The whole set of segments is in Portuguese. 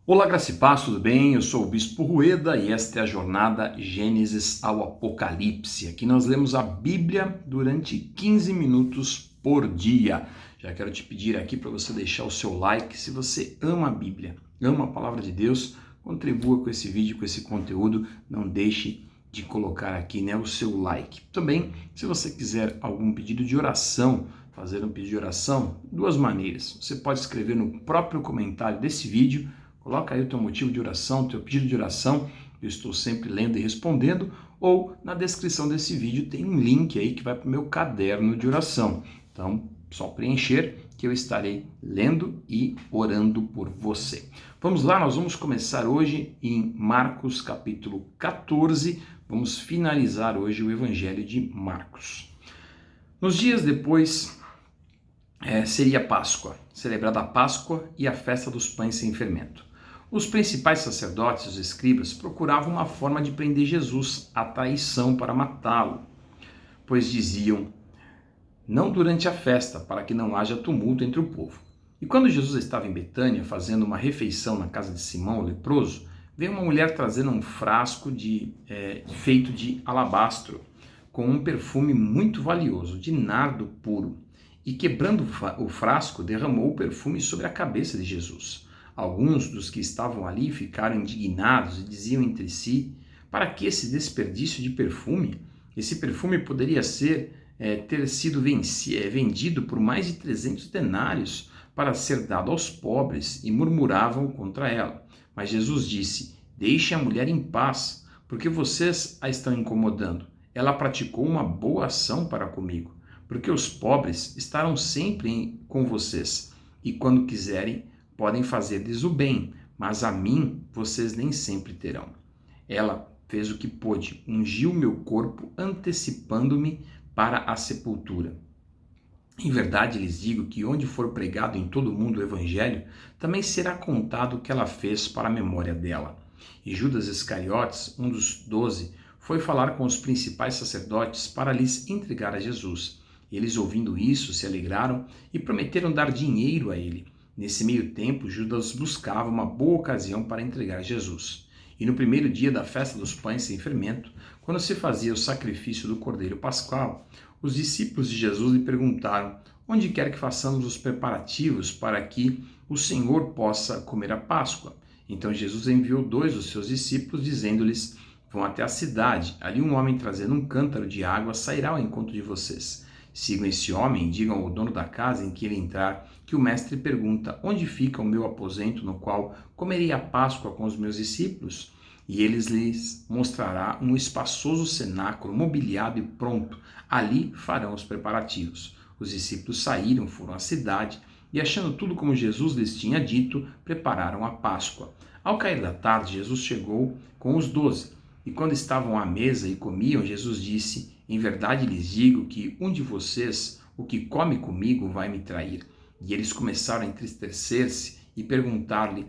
Olá, graça e paz, tudo bem? Eu sou o Bispo Rueda e esta é a jornada Gênesis ao Apocalipse. Aqui nós lemos a Bíblia durante 15 minutos por dia. Já quero te pedir aqui para você deixar o seu like. Se você ama a Bíblia, ama a Palavra de Deus, contribua com esse vídeo, com esse conteúdo. Não deixe de colocar aqui, o seu like. Também, se você quiser algum pedido de oração, fazer um pedido de oração, duas maneiras. Você pode escrever no próprio comentário desse vídeo. Coloca aí o teu motivo de oração, o teu pedido de oração, eu estou sempre lendo e respondendo, ou na descrição desse vídeo tem um link aí que vai para o meu caderno de oração. Então, só preencher que eu estarei lendo e orando por você. Vamos lá, nós vamos começar hoje em Marcos capítulo 14, vamos finalizar hoje o Evangelho de Marcos. Nos dias depois seria Páscoa, celebrada a Páscoa e a festa dos pães sem fermento. Os principais sacerdotes e os escribas procuravam uma forma de prender Jesus à traição para matá-lo, pois diziam, não durante a festa, para que não haja tumulto entre o povo. E quando Jesus estava em Betânia, fazendo uma refeição na casa de Simão, o leproso, veio uma mulher trazendo um frasco feito de alabastro, com um perfume muito valioso, de nardo puro. E quebrando o frasco, derramou o perfume sobre a cabeça de Jesus. Alguns dos que estavam ali ficaram indignados e diziam entre si, para que esse desperdício de perfume? Esse perfume poderia ter sido vendido por mais de 300 denários para ser dado aos pobres, e murmuravam contra ela. Mas Jesus disse, deixe a mulher em paz, porque vocês a estão incomodando. Ela praticou uma boa ação para comigo, porque os pobres estarão sempre com vocês, e quando quiserem, podem fazer-lhes o bem, mas a mim vocês nem sempre terão. Ela fez o que pôde, ungiu meu corpo, antecipando-me para a sepultura. Em verdade lhes digo que onde for pregado em todo o mundo o evangelho, também será contado o que ela fez para a memória dela. E Judas Iscariotes, um dos 12, foi falar com os principais sacerdotes para lhes entregar a Jesus. Eles, ouvindo isso, se alegraram e prometeram dar dinheiro a ele. Nesse meio tempo, Judas buscava uma boa ocasião para entregar Jesus. E no primeiro dia da festa dos pães sem fermento, quando se fazia o sacrifício do cordeiro pascual, os discípulos de Jesus lhe perguntaram, onde quer que façamos os preparativos para que o Senhor possa comer a Páscoa? Então Jesus enviou 2 dos seus discípulos, dizendo-lhes, vão até a cidade, ali um homem trazendo um cântaro de água sairá ao encontro de vocês. Sigam esse homem e digam ao dono da casa em que ele entrar que o mestre pergunta, onde fica o meu aposento no qual comerei a Páscoa com os meus discípulos? E eles lhes mostrará um espaçoso cenáculo mobiliado e pronto. Ali farão os preparativos. Os discípulos saíram, foram à cidade e, achando tudo como Jesus lhes tinha dito, prepararam a Páscoa. Ao cair da tarde, Jesus chegou com os 12. E quando estavam à mesa e comiam, Jesus disse, em verdade lhes digo que um de vocês, o que come comigo, vai me trair. E eles começaram a entristecer-se e perguntar-lhe,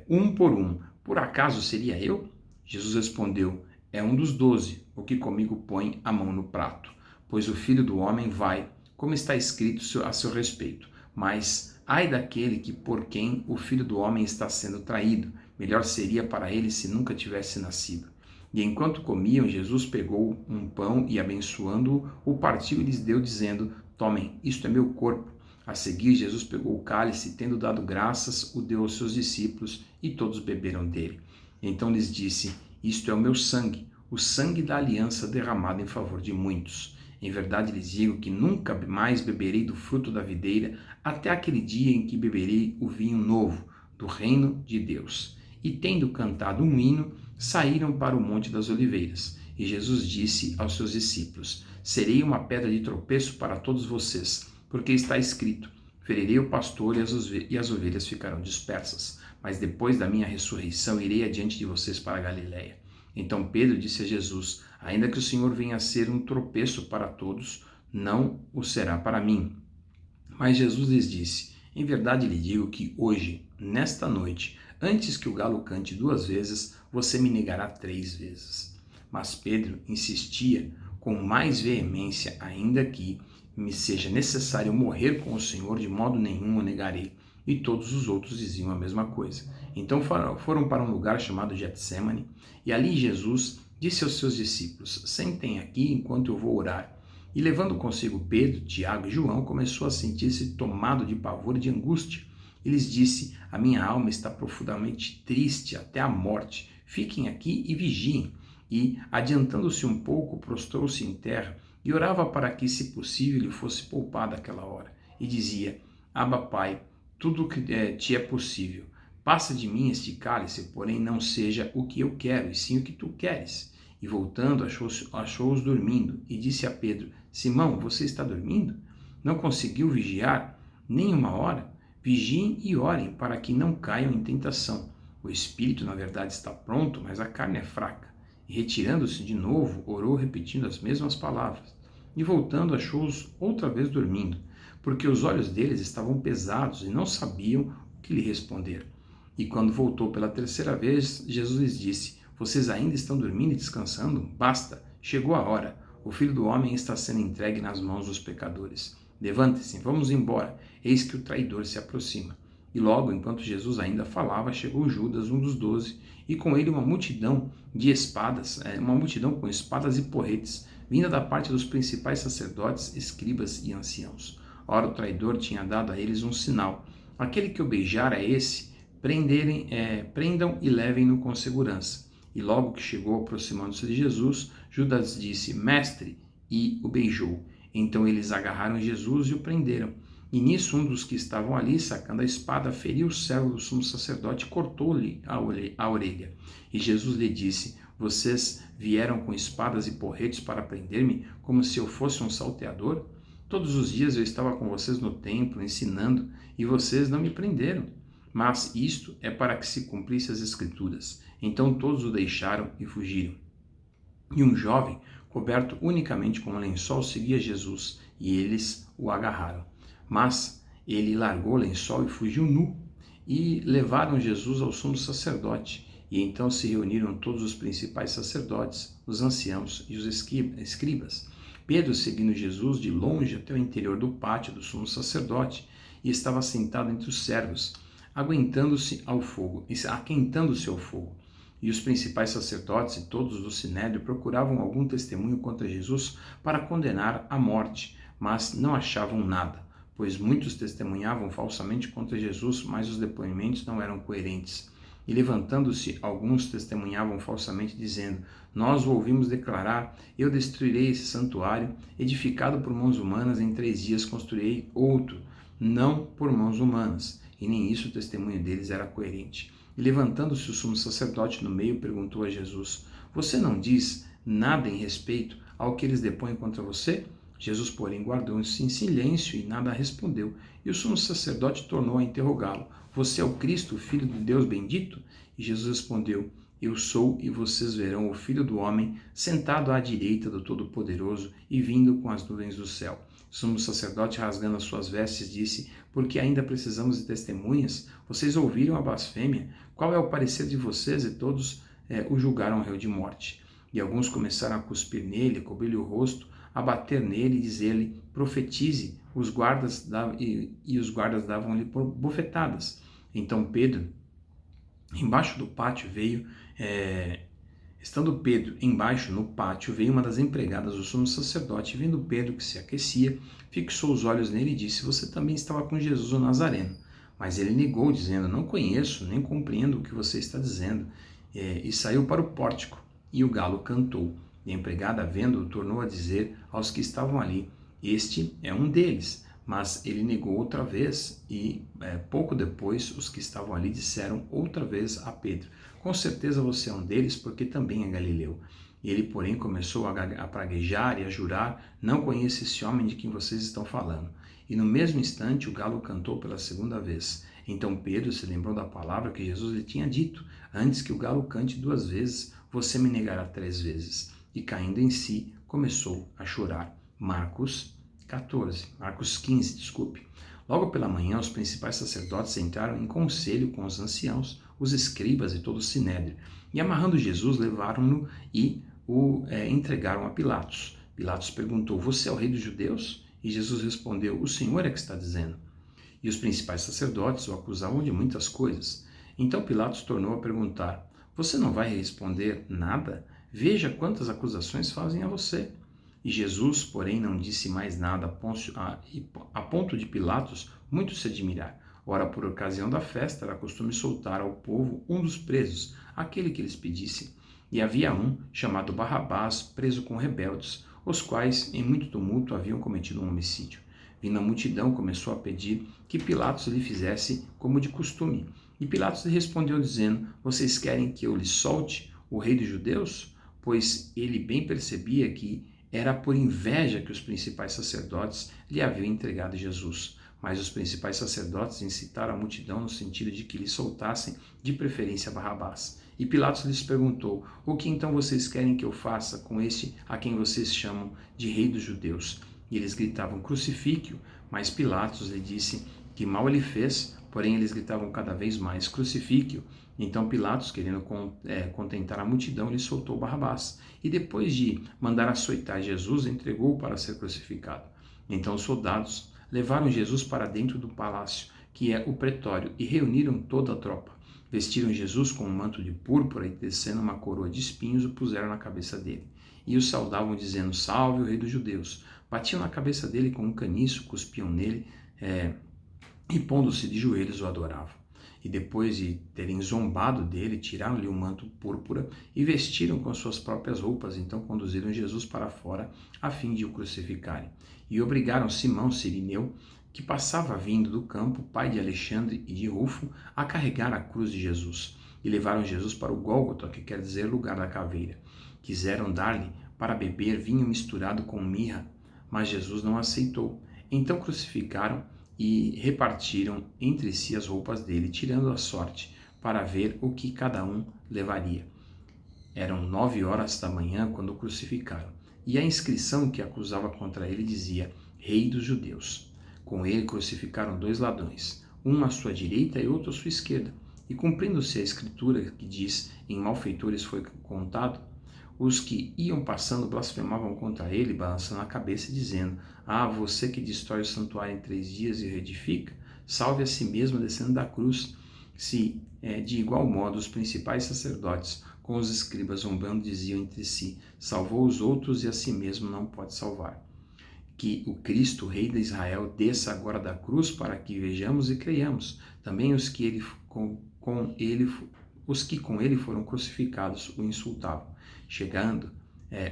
um por um, por acaso seria eu? Jesus respondeu, é um dos 12, o que comigo põe a mão no prato. Pois o Filho do Homem vai, como está escrito a seu respeito. Mas ai daquele por quem o Filho do Homem está sendo traído. Melhor seria para ele se nunca tivesse nascido. E enquanto comiam, Jesus pegou um pão e, abençoando-o, o partiu e lhes deu, dizendo, tomem, isto é meu corpo. A seguir, Jesus pegou o cálice e, tendo dado graças, o deu aos seus discípulos, e todos beberam dele. Então lhes disse, isto é o meu sangue, o sangue da aliança derramado em favor de muitos. Em verdade lhes digo que nunca mais beberei do fruto da videira, até aquele dia em que beberei o vinho novo, do reino de Deus. E tendo cantado um hino, saíram para o Monte das Oliveiras. E Jesus disse aos seus discípulos, serei uma pedra de tropeço para todos vocês, porque está escrito, ferirei o pastor e as ovelhas ficarão dispersas. Mas depois da minha ressurreição irei adiante de vocês para a Galiléia. Então Pedro disse a Jesus, ainda que o Senhor venha a ser um tropeço para todos, não o será para mim. Mas Jesus lhes disse, em verdade lhe digo que hoje, nesta noite, antes que o galo cante 2 vezes, você me negará 3 vezes. Mas Pedro insistia com mais veemência, ainda que me seja necessário morrer com o Senhor, de modo nenhum o negarei. E todos os outros diziam a mesma coisa. Então foram para um lugar chamado Getsêmani, e ali Jesus disse aos seus discípulos: sentem aqui enquanto eu vou orar. E levando consigo Pedro, Tiago e João, começou a sentir-se tomado de pavor e de angústia. E lhes disse: a minha alma está profundamente triste até a morte. Fiquem aqui e vigiem. E, adiantando-se um pouco, prostrou-se em terra e orava para que, se possível, lhe fosse poupada aquela hora. E dizia: Abba, Pai, tudo que te é possível. Passa de mim este cálice, porém não seja o que eu quero, e sim o que tu queres. E voltando, achou-os dormindo, e disse a Pedro: Simão, você está dormindo? Não conseguiu vigiar nem uma hora? Vigiem e orem, para que não caiam em tentação. O espírito, na verdade, está pronto, mas a carne é fraca. E retirando-se de novo, orou repetindo as mesmas palavras. E voltando, achou-os outra vez dormindo, porque os olhos deles estavam pesados e não sabiam o que lhe responder. E quando voltou pela terceira vez, Jesus lhes disse: vocês ainda estão dormindo e descansando? Basta, chegou a hora. O Filho do Homem está sendo entregue nas mãos dos pecadores. Levantem-se, vamos embora. Eis que o traidor se aproxima. E logo, enquanto Jesus ainda falava, chegou Judas, um dos 12, e com ele uma multidão de espadas, uma multidão com espadas e porretes, vinda da parte dos principais sacerdotes, escribas e anciãos. Ora, o traidor tinha dado a eles um sinal: aquele que o beijar é esse, prendam e levem-no com segurança. E logo que chegou, aproximando-se de Jesus, Judas disse: Mestre, e o beijou. Então eles agarraram Jesus e o prenderam. E nisso um dos que estavam ali, sacando a espada, feriu o servo do sumo sacerdote e cortou-lhe a orelha. E Jesus lhe disse: vocês vieram com espadas e porretes para prender-me, como se eu fosse um salteador? Todos os dias eu estava com vocês no templo, ensinando, e vocês não me prenderam. Mas isto é para que se cumprisse as Escrituras. Então todos o deixaram e fugiram. E um jovem, coberto unicamente com um lençol, seguia Jesus, e eles o agarraram. Mas ele largou o lençol e fugiu nu. E levaram Jesus ao sumo sacerdote. E então se reuniram todos os principais sacerdotes, os anciãos e os escribas. Pedro, seguindo Jesus de longe até o interior do pátio do sumo sacerdote, e estava sentado entre os servos, aquentando-se ao fogo. E os principais sacerdotes e todos do sinédrio procuravam algum testemunho contra Jesus para condenar à morte, mas não achavam nada, pois muitos testemunhavam falsamente contra Jesus, mas os depoimentos não eram coerentes. E levantando-se, alguns testemunhavam falsamente, dizendo: nós o ouvimos declarar: eu destruirei esse santuário, edificado por mãos humanas, em 3 dias construirei outro, não por mãos humanas. E nem isso o testemunho deles era coerente. E levantando-se o sumo sacerdote no meio, perguntou a Jesus: você não diz nada em respeito ao que eles depõem contra você? Jesus, porém, guardou-se em silêncio e nada respondeu. E o sumo sacerdote tornou a interrogá-lo: você é o Cristo, o Filho do Deus bendito? E Jesus respondeu: eu sou, e vocês verão o Filho do Homem sentado à direita do Todo-Poderoso e vindo com as nuvens do céu. O sumo sacerdote, rasgando as suas vestes, disse: porque ainda precisamos de testemunhas? Vocês ouviram a blasfêmia? Qual é o parecer de vocês? E todos o julgaram réu de morte. E alguns começaram a cuspir nele, cobrir-lhe o rosto, a bater nele e dizer-lhe: profetize. Os guardas davam-lhe bofetadas. Então Pedro, embaixo do pátio, Estando Pedro embaixo no pátio, veio uma das empregadas do sumo sacerdote, vendo Pedro que se aquecia, fixou os olhos nele e disse: você também estava com Jesus o Nazareno. Mas ele negou, dizendo: não conheço, nem compreendo o que você está dizendo. E saiu para o pórtico, e o galo cantou. E a empregada, vendo-o, tornou a dizer aos que estavam ali: este é um deles. Mas ele negou outra vez, e pouco depois os que estavam ali disseram outra vez a Pedro: com certeza você é um deles, porque também é galileu. E ele, porém, começou a praguejar e a jurar: não conheço esse homem de quem vocês estão falando. E no mesmo instante o galo cantou pela segunda vez. Então Pedro se lembrou da palavra que Jesus lhe tinha dito: antes que o galo cante 2 vezes, você me negará 3 vezes. E caindo em si, começou a chorar. Marcos 15. Logo pela manhã, os principais sacerdotes entraram em conselho com os anciãos, os escribas e todo o sinédrio, e amarrando Jesus, levaram-no e o entregaram a Pilatos. Pilatos perguntou: você é o rei dos judeus? E Jesus respondeu: o Senhor é que está dizendo. E os principais sacerdotes o acusavam de muitas coisas. Então Pilatos tornou a perguntar: Você não vai responder nada? Veja quantas acusações fazem a você. E Jesus, porém, não disse mais nada, a ponto de Pilatos muito se admirar. Ora, por ocasião da festa, era costume soltar ao povo um dos presos, aquele que eles pedissem. E havia um, chamado Barrabás, preso com rebeldes, os quais, em muito tumulto, haviam cometido um homicídio. Vindo a multidão, começou a pedir que Pilatos lhe fizesse como de costume. E Pilatos lhe respondeu, dizendo: Vocês querem que eu lhe solte o rei dos judeus? Pois ele bem percebia que era por inveja que os principais sacerdotes lhe haviam entregado Jesus. Mas os principais sacerdotes incitaram a multidão no sentido de que lhe soltassem, de preferência, Barrabás. E Pilatos lhes perguntou: O que então vocês querem que eu faça com este a quem vocês chamam de rei dos judeus? E eles gritavam: Crucifique-o. Mas Pilatos lhe disse que mal ele fez, porém eles gritavam cada vez mais: Crucifique-o. Então Pilatos, querendo contentar a multidão, lhe soltou Barrabás. E depois de mandar açoitar Jesus, entregou-o para ser crucificado. Então os soldados levaram Jesus para dentro do palácio, que é o pretório, e reuniram toda a tropa. Vestiram Jesus com um manto de púrpura e, descendo uma coroa de espinhos, o puseram na cabeça dele. E o saudavam, dizendo: Salve o rei dos judeus! Batiam na cabeça dele com um caniço, cuspiam nele, e pondo-se de joelhos o adoravam. E depois de terem zombado dele, tiraram-lhe o manto púrpura e vestiram com suas próprias roupas. Então conduziram Jesus para fora, a fim de o crucificarem. E obrigaram Simão Cirineu, que passava vindo do campo, pai de Alexandre e de Rufo, a carregar a cruz de Jesus. E levaram Jesus para o Gólgota, que quer dizer lugar da caveira. Quiseram dar-lhe para beber vinho misturado com mirra, mas Jesus não aceitou. Então crucificaram e repartiram entre si as roupas dele, tirando a sorte, para ver o que cada um levaria. Eram 9 horas da manhã quando o crucificaram, e a inscrição que acusava contra ele dizia: Rei dos Judeus. Com ele crucificaram 2 ladrões, um à sua direita e outro à sua esquerda. E cumprindo-se a escritura que diz: Em malfeitores foi contado, os que iam passando blasfemavam contra ele, balançando a cabeça e dizendo: você que destrói o santuário em 3 dias e o reedifica, salve a si mesmo descendo da cruz. Se, de igual modo, os principais sacerdotes, com os escribas zombando, diziam entre si: salvou os outros e a si mesmo não pode salvar. Que o Cristo, rei de Israel, desça agora da cruz para que vejamos e creiamos. Também os que com ele foram crucificados o insultavam. Chegando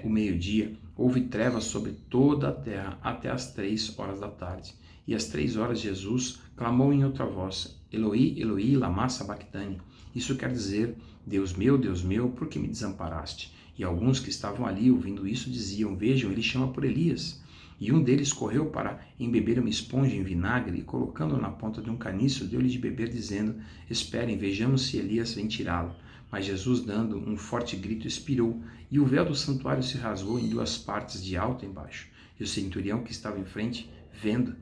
o meio-dia, houve trevas sobre toda a terra até as 3 horas da tarde. E às 3 horas Jesus clamou em outra voz: Eloi, Eloi, lama sabachthani. Isso quer dizer: Deus meu, por que me desamparaste? E alguns que estavam ali ouvindo isso diziam: Vejam, ele chama por Elias. E um deles correu para embeber uma esponja em vinagre e, colocando-a na ponta de um caniço, deu-lhe de beber, dizendo: Esperem, vejamos se Elias vem tirá-lo. Mas Jesus, dando um forte grito, expirou, e o véu do santuário se rasgou em 2 partes, de alto e embaixo. E o centurião que estava em frente, vendo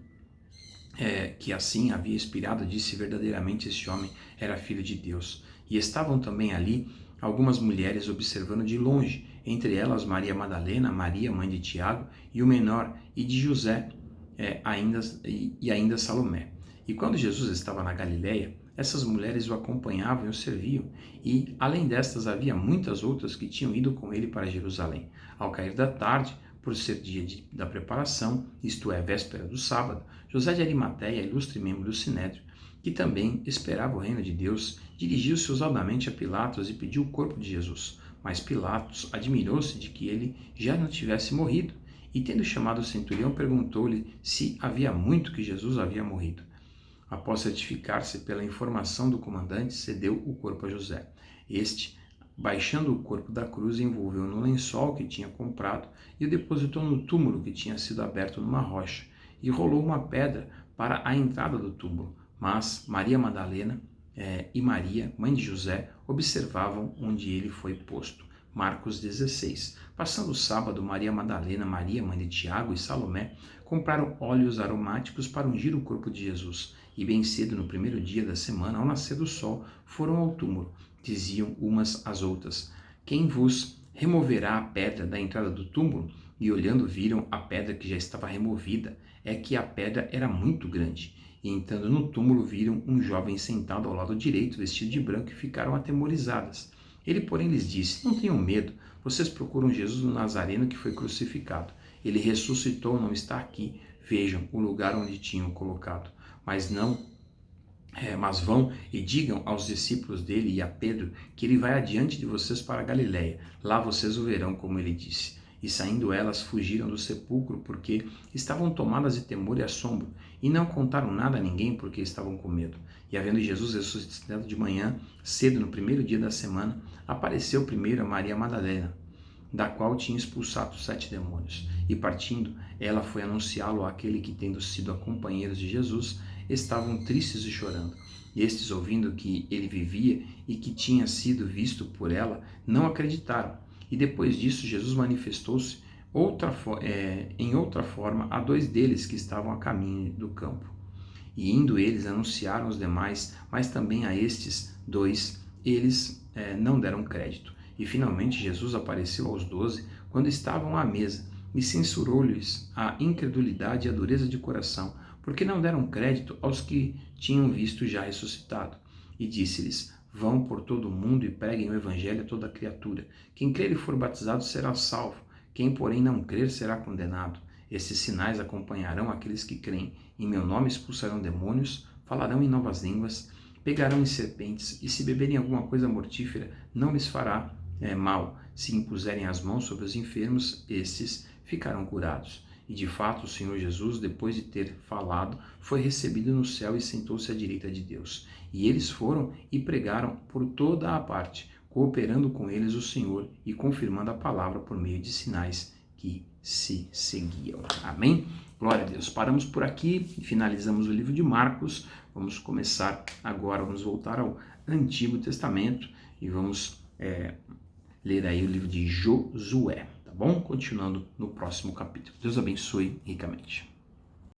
que assim havia expirado, disse: verdadeiramente este homem era filho de Deus. E estavam também ali algumas mulheres observando de longe, entre elas Maria Madalena, Maria, mãe de Tiago, e o menor, e de José, ainda Salomé. E quando Jesus estava na Galileia, essas mulheres o acompanhavam e o serviam, e além destas havia muitas outras que tinham ido com ele para Jerusalém. Ao cair da tarde, por ser dia da preparação, isto é, véspera do sábado, José de Arimateia, ilustre membro do Sinédrio, que também esperava o reino de Deus, dirigiu-se ousadamente a Pilatos e pediu o corpo de Jesus. Mas Pilatos admirou-se de que ele já não tivesse morrido, e tendo chamado o centurião, perguntou-lhe se havia muito que Jesus havia morrido. Após certificar-se pela informação do comandante, cedeu o corpo a José. Este, baixando o corpo da cruz, envolveu no lençol que tinha comprado e o depositou no túmulo que tinha sido aberto numa rocha, e rolou uma pedra para a entrada do túmulo. Mas Maria Madalena e Maria, mãe de José, observavam onde ele foi posto. Marcos 16. Passando o sábado, Maria Madalena, Maria, mãe de Tiago e Salomé, compraram óleos aromáticos para ungir o corpo de Jesus. E bem cedo, no primeiro dia da semana, ao nascer do sol, foram ao túmulo. Diziam umas às outras: Quem vos removerá a pedra da entrada do túmulo? E olhando viram a pedra que já estava removida. É que a pedra era muito grande. E entrando no túmulo, viram um jovem sentado ao lado direito, vestido de branco, e ficaram atemorizadas. Ele, porém, lhes disse: Não tenham medo, vocês procuram Jesus do Nazareno que foi crucificado. Ele ressuscitou, não está aqui. Vejam o lugar onde tinham colocado. Mas vão e digam aos discípulos dele e a Pedro que ele vai adiante de vocês para a Galiléia. Lá vocês o verão, como ele disse. E saindo elas, fugiram do sepulcro, porque estavam tomadas de temor e assombro, e não contaram nada a ninguém, porque estavam com medo. E havendo Jesus ressuscitado de manhã, cedo no primeiro dia da semana, apareceu primeiro a Maria Madalena, da qual tinha expulsado os 7 demônios. E partindo, ela foi anunciá-lo àquele que, tendo sido companheiros de Jesus, estavam tristes e chorando. E estes, ouvindo que ele vivia e que tinha sido visto por ela, não acreditaram. E depois disso, Jesus manifestou-se em outra forma a 2 deles que estavam a caminho do campo. E indo eles, anunciaram aos demais, mas também a estes 2, eles não deram crédito. E finalmente Jesus apareceu aos 12, quando estavam à mesa, e censurou-lhes a incredulidade e a dureza de coração, porque não deram crédito aos que tinham visto já ressuscitado. E disse-lhes: Vão por todo o mundo e preguem o evangelho a toda criatura. Quem crer e for batizado será salvo. Quem, porém, não crer será condenado. Esses sinais acompanharão aqueles que creem. Em meu nome expulsarão demônios, falarão em novas línguas, pegarão em serpentes, e se beberem alguma coisa mortífera, não lhes fará mal. Se impuserem as mãos sobre os enfermos, estes ficarão curados. E de fato o Senhor Jesus, depois de ter falado, foi recebido no céu e sentou-se à direita de Deus. E eles foram e pregaram por toda a parte, cooperando com eles o Senhor e confirmando a palavra por meio de sinais que se seguiam. Amém? Glória a Deus. Paramos por aqui e finalizamos o livro de Marcos. Vamos começar agora, vamos voltar ao Antigo Testamento e vamos ler aí o livro de Josué. Tá bom? Continuando no próximo capítulo. Deus abençoe ricamente.